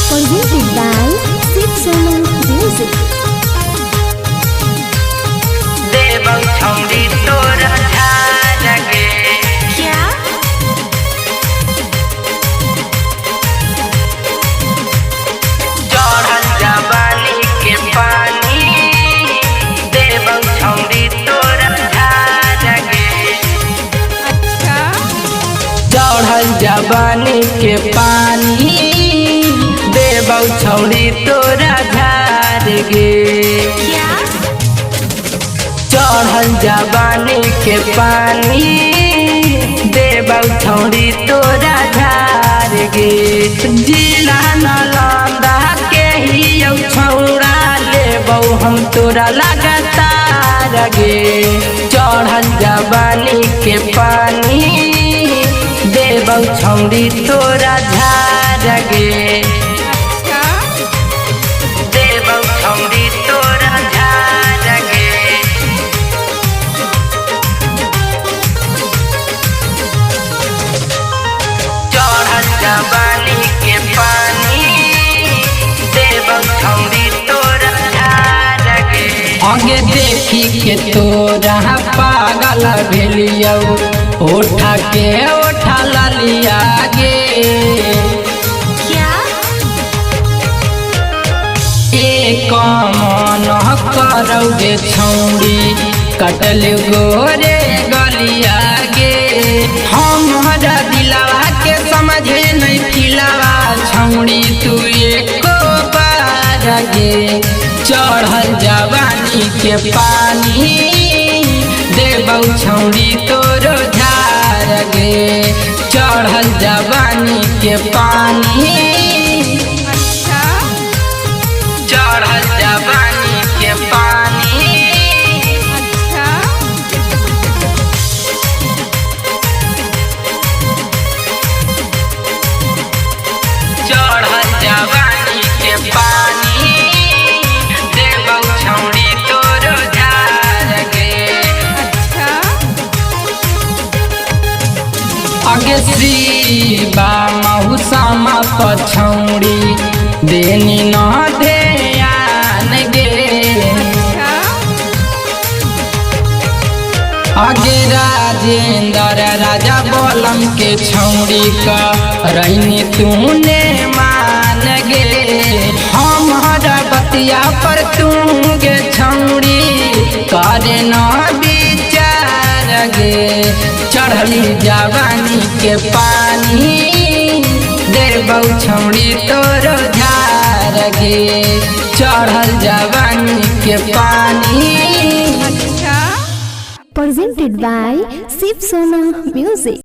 Presented by Sip Sonu Music. देवं छौड़ी तोरा झारगे क्या चढ़ल जवानी के पानी देवं छौड़ी तोरा झारगे चढ़ल जवानी के पानी देवं छौड़ी तोरा झारगे क्या चढ़ल जवानी के पानी देवौ छौड़ी तोरा झार गे जिला नालंदा के ही छौड़ा लेबौ हम तोरा लगातार गे चढ़ल जवानी के पानी देवौ छौड़ी तोरा झार गे देवौ छौड़ी तोरा झार गे चढ़ल जवानी के पानी देवं छौड़ी तोरा झारगे आगे देखी के तोरा पागल भेलियौ उठा के उठा लिया गे क्या एक मन करौगे छौड़ी कटल गोरे गलिया गे हमारा दिलवा के समझे नहीं फिलवा छौड़ी तू एको बार गे चढ़ल जवानी के पानी देवौ छौड़ी तोरो झार गे चढ़ल जवानी के पानी चढ़ल जवानी के पानी चढ़ल जवानी के पानी देवौ छौड़ी तोरो झार गे आगे श्रीबा महुसामा पछौड़ी देनी न ध्यान गे आगे राजेंद्र राजा बोलम के छौड़ी का रैनी तूने मान गे हमारा बतिया पर तू गे छौड़ी करे न विचार गे चढ़ली जवानी के पानी देवौ छौड़ी तोरो झार गे चढ़ल जवानी के पानी Presented by Sip Sonu Music.